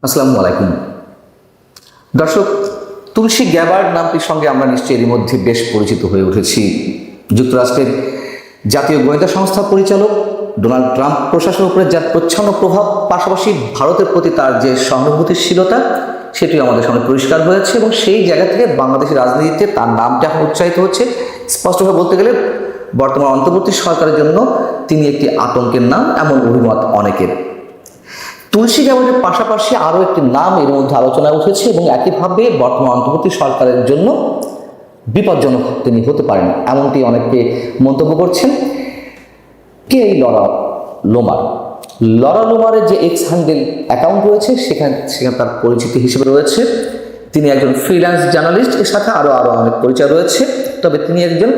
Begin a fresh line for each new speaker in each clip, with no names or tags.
আসসালামু আলাইকুম দর্শক, তুলসী গ্যাবার্ড নামটির সঙ্গে আমরা নিশ্চয়ই এর মধ্যে বেশ পরিচিত হয়ে উঠেছি। যুক্তরাষ্ট্রের জাতীয় গোয়েন্দা সংস্থা পরিচালক ডোনাল্ড ট্রাম্প প্রশাসনের উপরে যার প্রচ্ছন্ন প্রভাব, পাশাপাশি ভারতের প্রতি তার যে সহানুভূতিশীলতা, সেটি আমাদের সামনে পরিষ্কার হয়েছে এবং সেই জায়গা থেকে বাংলাদেশের রাজনীতিতে তার নামটা এখন উৎসাহিত হচ্ছে। স্পষ্টভাবে বলতে গেলে বর্তমান অন্তর্বর্তী সরকারের জন্য তিনি একটি আতঙ্কের নাম, এমন অভিমত অনেকের। তুলসী গ্যাবার্ডের পাশাপাশি আরও একটি নাম এর মধ্যে আলোচনায় উঠেছে এবং একইভাবে বর্তমান অন্তর্বর্তী সরকারের জন্য বিপজ্জনক তিনি হতে পারেন, এমনটি অনেকে মন্তব্য করছেন। কে এই লরা লোমার? লরা লোমারের যে এক্স হ্যান্ডেল অ্যাকাউন্ট রয়েছে সেখানে তার পরিচিতি হিসেবে রয়েছে তিনি একজন ফ্রিল্যান্স জার্নালিস্ট, এর সাথে আরও অনেক পরিচয় রয়েছে। তবে তিনি একজন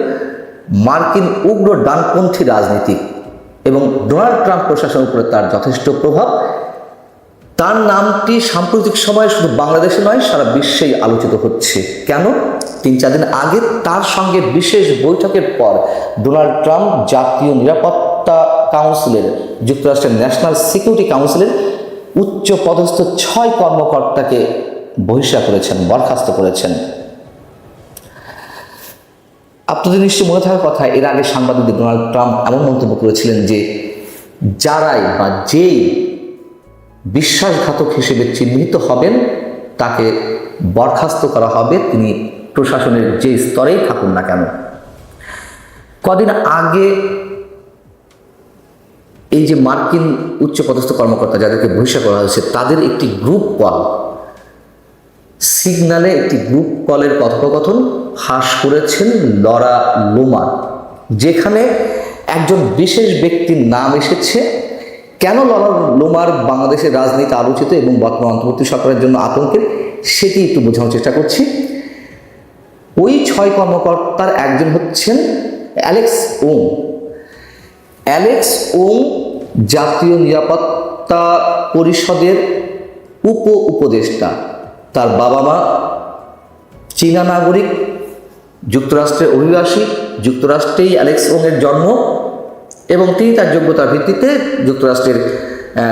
মার্কিন উগ্র ডানপন্থী রাজনীতিক এবং ডোনাল্ড ট্রাম্প প্রশাসনের উপরে তার যথেষ্ট প্রভাব। তার নামটি সাম্প্রতিক সময়ে শুধু বাংলাদেশে নয়, সারা বিশ্বেই আলোচিত হচ্ছে। কেন? 3-4 দিন আগে তার সঙ্গে বিশেষ বৈঠকের পর ডোনাল্ড ট্রাম্প জাতীয় নিরাপত্তা কাউন্সিলের, যুক্তরাষ্ট্রের ন্যাশনাল সিকিউরিটি কাউন্সিলের উচ্চ পদস্থ 6 কর্মকর্তাকে বরখাস্ত করেছেন। আপনাদের নিশ্চয়ই মনে থাকার কথা, এর আগে সাংবাদিকদের ডোনাল্ড ট্রাম্প এমন মন্তব্য করেছিলেন যে যারাই বা যেই বিশ্বাসঘাতক হিসেবে চিহ্নিত হবেন তাকে বরখাস্ত করা হবে, তিনি প্রশাসনের যে স্তরেই থাকুন না কেন। কদিন আগে এই যে মার্কিন উচ্চপদস্থ কর্মকর্তা যাদেরকে বহিষ্কার করা হয়েছে তাদের একটি গ্রুপ কল, সিগন্যালে একটি গ্রুপ কলের কথোপকথন ফাঁস করেছেন লরা লোমার, যেখানে একজন বিশেষ ব্যক্তির নাম এসেছে। কেন লরা লোমার বাংলাদেশের রাজনীতি আলোচিত এবং বর্তমান অন্তর্বর্তী সরকারের জন্য আতঙ্কের, সেটি একটু বোঝানোর চেষ্টা করছি। ওই 6 কর্মকর্তার একজন হচ্ছেন অ্যালেক্স ওং। অ্যালেক্স ওং জাতীয় নিরাপত্তা পরিষদের উপদেষ্টা। তার বাবা মা চীনা নাগরিক, যুক্তরাষ্ট্রের অভিবাসী, যুক্তরাষ্ট্রেই অ্যালেক্স ওং এর জন্ম এবং তিনি তার যোগ্যতার ভিত্তিতে যুক্তরাষ্ট্রের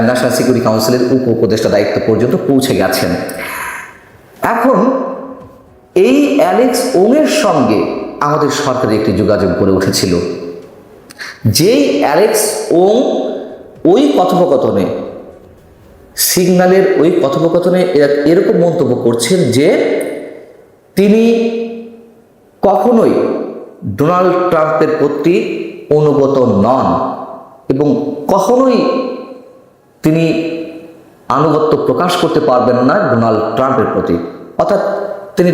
ন্যাশনাল সিকিউরিটি কাউন্সিলের উপদেষ্টা দায়িত্ব পর্যন্ত পৌঁছে গেছেন। এখন এই অ্যালেক্স ওং এর সঙ্গে আমাদের সরকারের একটি যোগাযোগ গড়ে উঠেছিল। যেই অ্যালেক্স ওং ওই কথোপকথনে, সিগন্যালের ওই কথোপকথনে এরকম মন্তব্য করছেন যে তিনি কখনোই ডোনাল্ড ট্রাম্পের প্রতি অনুগত নন এবং কখনোই তিনি আনুগত্য প্রকাশ করতে পারবেন না ডোনাল্ড ট্রাম্পের প্রতি, অর্থাৎ তিনি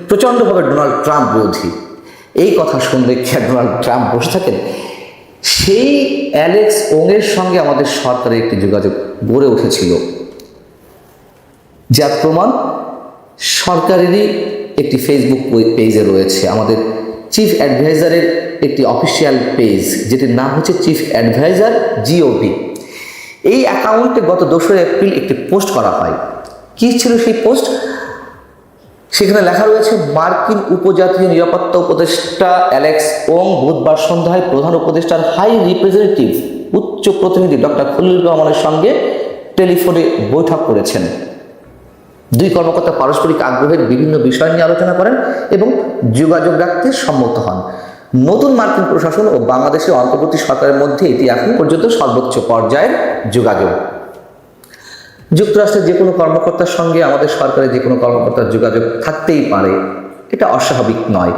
প্রচণ্ডভাবে ডোনাল্ড ট্রাম্প বিরোধী। এই কথা শুনলে কি ডোনাল্ড ট্রাম্প বসে থাকেন? সেই অ্যালেক্স ওং এর সঙ্গে আমাদের সরকারের একটি যোগাযোগ গড়ে উঠেছিল, যার প্রমাণ সরকারেরই একটি ফেসবুক পেজে রয়েছে। আমাদের চিফ অ্যাডভাইজারের একটি অফিসিয়াল পেজ, যেটির নাম হচ্ছে চিফ অ্যাডভাইজার জিওভি। এই অ্যাকাউন্টে গত 2 এপ্রিল একটি পোস্ট করা হয়। কী ছিল সেই পোস্ট? সেখানে লেখা রয়েছে, মার্কিন উপজাতীয় নিরাপত্তা উপদেষ্টা অ্যালেক্স ওং বুধবার সন্ধ্যায় প্রধান উপদেষ্টার হাই রিপ্রেজেন্টেটিভ উচ্চ প্রতিনিধি ডক্টর খলিলুর রহমানের সঙ্গে টেলিফোনে বৈঠক করেছেন। 2 কর্মকর্তা পারস্পরিক আগ্রহের বিভিন্ন বিষয় নিয়ে আলোচনা করেন এবং যোগাযোগ রাখতে সম্মত হন। নতুন মার্কিন প্রশাসন ও বাংলাদেশের অন্তর্বর্তী সরকারের মধ্যে এটি এখন পর্যন্ত সর্বোচ্চ পর্যায়ের যোগাযোগ। যুক্তরাষ্ট্রের যে কোনো কর্মকর্তার সঙ্গে আমাদের সরকারের যে কোনো কর্মকর্তার যোগাযোগ থাকতেই পারে, এটা অস্বাভাবিক নয়।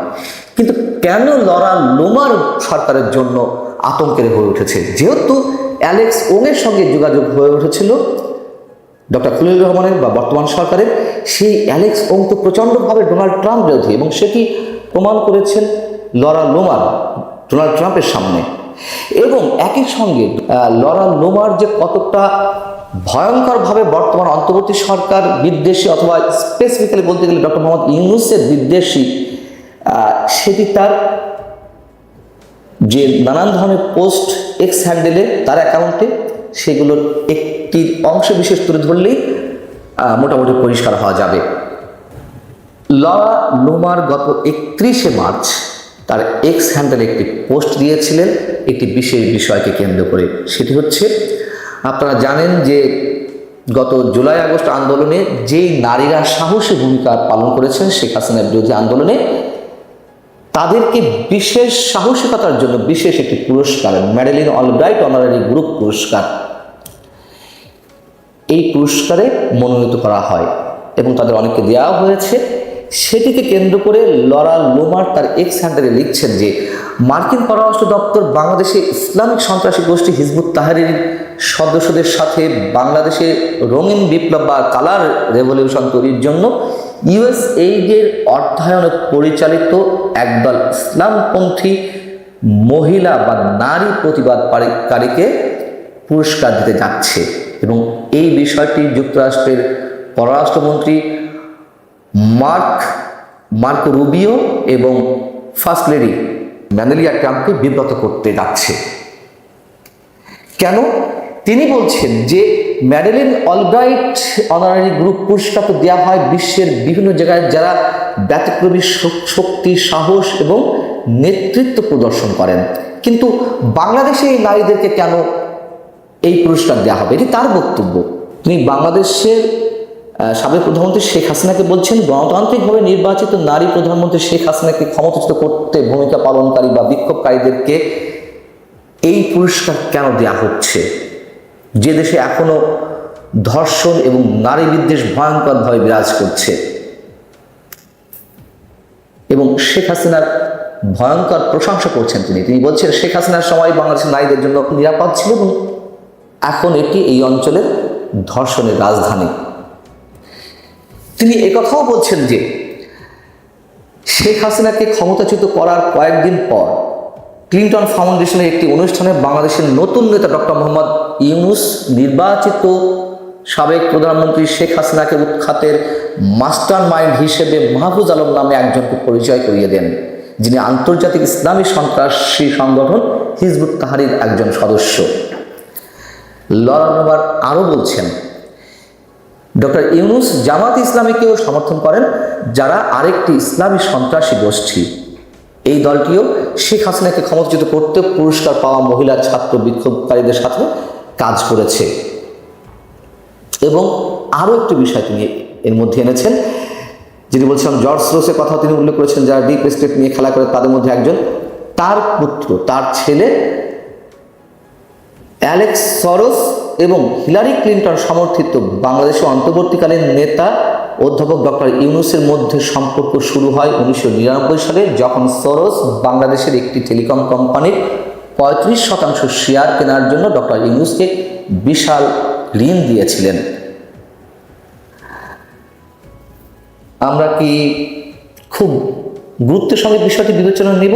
কিন্তু কেন লরা লোমার সরকারের জন্য আতঙ্কের হয়ে উঠেছে? যেহেতু অ্যালেক্স ওং এর সঙ্গে যোগাযোগ হয়ে উঠেছিল ডক্টর খলিলুর রহমানের বা বর্তমান সরকারের, সেই অ্যালেক্স ওং তো প্রচণ্ডভাবে ডোনাল্ড ট্রাম্প বিরোধী এবং সেটি প্রমাণ করেছেন লরা লোমার ডোনাল্ড ট্রাম্পের সামনে। এবং একই সঙ্গে লরা লোমার যে কতটা ভয়ঙ্করভাবে বর্তমান অন্তর্বর্তী সরকার বিদ্বেষী, অথবা স্পেসিফিক্যালি বলতে গেলে ডক্টর মোহাম্মদ ইউনূসের বিদ্বেষী, সেটি তার যে নানান ধরনের পোস্ট এক্স হ্যান্ডেলে, তার অ্যাকাউন্টে, সেগুলোর একটি অংশ বিশেষ তুলে ধরলেই মোটামুটি পরিষ্কার হওয়া যাবে। লরা লোমার গত 31শে মার্চ তার এক্স হ্যান্ডেলে একটি পোস্ট দিয়েছিলেন একটি বিশেষ বিষয়কে কেন্দ্র করে। সেটি হচ্ছে, আপনারা জানেন যে গত জুলাই আগস্ট আন্দোলনে যেই নারীরা সাহসী ভূমিকা পালন করেছেন শেখ হাসিনার বিরোধী আন্দোলনে, তাদেরকে বিশেষ সাহসিকতার জন্য বিশেষ একটি পুরস্কার, ম্যাডেলিন অলব্রাইট অনারারি গ্রুপ পুরস্কার, এই পুরস্কারে মনোনীত করা হয় এবং তাদের অনেককে দেওয়া হয়েছে। সেটিকে কেন্দ্র করে লরা লোমার তার এক্স হ্যান্ডেলে লিখছেন যে মার্কিন পররাষ্ট্র দপ্তর বাংলাদেশে ইসলামিক সন্ত্রাসী গোষ্ঠী হিজবুত তাহরির সদস্যদের সাথে বাংলাদেশে রঙিন বিপ্লব বা কালার রেভলিউশন তৈরির জন্য ইউএসএইডের অর্থায়নে পরিচালিত একদল ইসলামপন্থী মহিলা বা নারী প্রতিবাদকারীকে পুরস্কার দিতে যাচ্ছে এবং এই বিষয়টি যুক্তরাষ্ট্রের পররাষ্ট্রমন্ত্রী মার্কো রুবিও এবং ফার্স্ট লেডি মেলানিয়া ট্রাম্পকে বিব্রত করতে যাচ্ছে। কেন? তিনি বলছেন যে ম্যাডেলিন অলব্রাইট অনারারি গ্রুপ পুরস্কার তো দেওয়া হয় বিশ্বের বিভিন্ন জায়গায় যারা ব্যতিক্রমী শক্তি, সাহস এবং নেতৃত্ব প্রদর্শন করেন, কিন্তু বাংলাদেশে এই নারীদেরকে কেন এই পুরস্কার দেওয়া হবে? এটি তার বক্তব্য। তিনি বাংলাদেশের সাবেক প্রধানমন্ত্রী শেখ হাসিনাকে বলছেন, গণতান্ত্রিকভাবে নির্বাচিত নারী প্রধানমন্ত্রী শেখ হাসিনাকে ক্ষমতাচ্যুত করতে ভূমিকা পালনকারী বা বিক্ষোভকারীদেরকে এই পুরস্কার কেন দেওয়া হচ্ছে, যে দেশে এখনো ধর্ষণ এবং নারী বিদ্বেষ ভয়ঙ্করভাবে বিরাজ করছে এবং শেখ হাসিনার ভয়ঙ্কর প্রশংসা করছেন তিনি বলছেন শেখ হাসিনার সময় বাংলাদেশের নারীদের জন্য নিরাপদ ছিল এবং এখন এটি এই অঞ্চলের ধর্ষণের রাজধানী। তিনি একথাও বলছেন যে শেখ হাসিনাকে ক্ষমতাচ্যুত করার কয়েকদিন পর ক্লিন্টন ফাউন্ডেশনের একটি অনুষ্ঠানে বাংলাদেশের নতুন নেতা ডক্টর মোহাম্মদ ইউনূস নির্বাচিত সাবেক প্রধানমন্ত্রী শেখ হাসিনাকে উৎখাতের মাস্টার মাইন্ড হিসেবে মাহফুজ আলম নামে একজনকে পরিচয় করিয়ে দেন, যিনি আন্তর্জাতিক ইসলামী সন্ত্রাসী সংগঠন হিজবুত তাহরির একজন সদস্য। লরা লোমার আরও বলছেন, ডক্টর ইউনূস জামাত ইসলামীকেও সমর্থন করেন, যারা আরেকটি ইসলামী সন্ত্রাসী গোষ্ঠী। এই দলটিও শেখ হাসিনাকে ক্ষমতাচ্যুত করতে পুরস্কার পাওয়া মহিলা ছাত্র বিক্ষোভকারীদের সাথে কাজ করেছে। এবং আরও একটি বিষয় তিনি এর মধ্যে এনেছেন, যিনি বলছিলাম জর্জ সোরসের কথা তিনি উল্লেখ করেছেন, যারা ডিপ স্টেট নিয়ে খেলা করে তাদের মধ্যে একজন, তার পুত্র, তার ছেলে অ্যালেক্স সরোস এবং হিলারি ক্লিন্টন সমর্থিত বাংলাদেশের অন্তর্বর্তীকালীন নেতা অধ্যাপক ডক্টর ইউনূসের মধ্যে সম্পর্ক শুরু হয় 1999 সালে, যখন সরোস বাংলাদেশের একটি টেলিকম কোম্পানির 35% শেয়ার কেনার জন্য ডক্টর ইউনূসকে বিশাল ঋণ দিয়েছিলেন। আমরা কি খুব গুরুত্বের সঙ্গে বিষয়টি বিবেচনা নেব,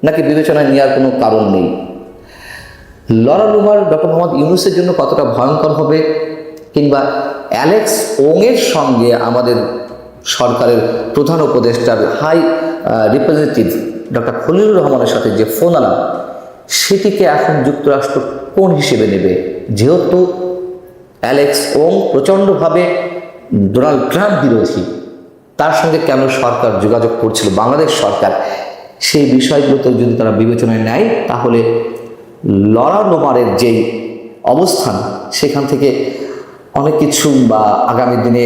নাকি বিবেচনায় নেওয়ার কোনো কারণ নেই? লরা লোমার ডক্টর মোহাম্মদ ইউনূসের জন্য কতটা ভয়ঙ্কর হবে, কিংবা অ্যালেক্স ওংয়ের সঙ্গে আমাদের সরকারের প্রধান উপদেষ্টার হাই রিপ্রেজেন্টেটিভ ডক্টর খলিলুর রহমানের সাথে যে ফোন আলাপ, সেটিকে এখন যুক্তরাষ্ট্র কোন হিসেবে নেবে? যেহেতু অ্যালেক্স ওং প্রচণ্ডভাবে ডোনাল্ড ট্রাম্প বিরোধী, তার সঙ্গে কেন সরকার যোগাযোগ করছিল, বাংলাদেশ সরকার, সেই বিষয়গুলোতে যদি তারা বিবেচনায় নেয়, তাহলে লরা লোমারের যেই অবস্থান, সেখান থেকে অনেক কিছু বা আগামী দিনে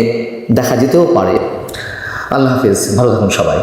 দেখা যেতেও পারে। আল্লাহ হাফিজ, ভালো থাকুন সবাই।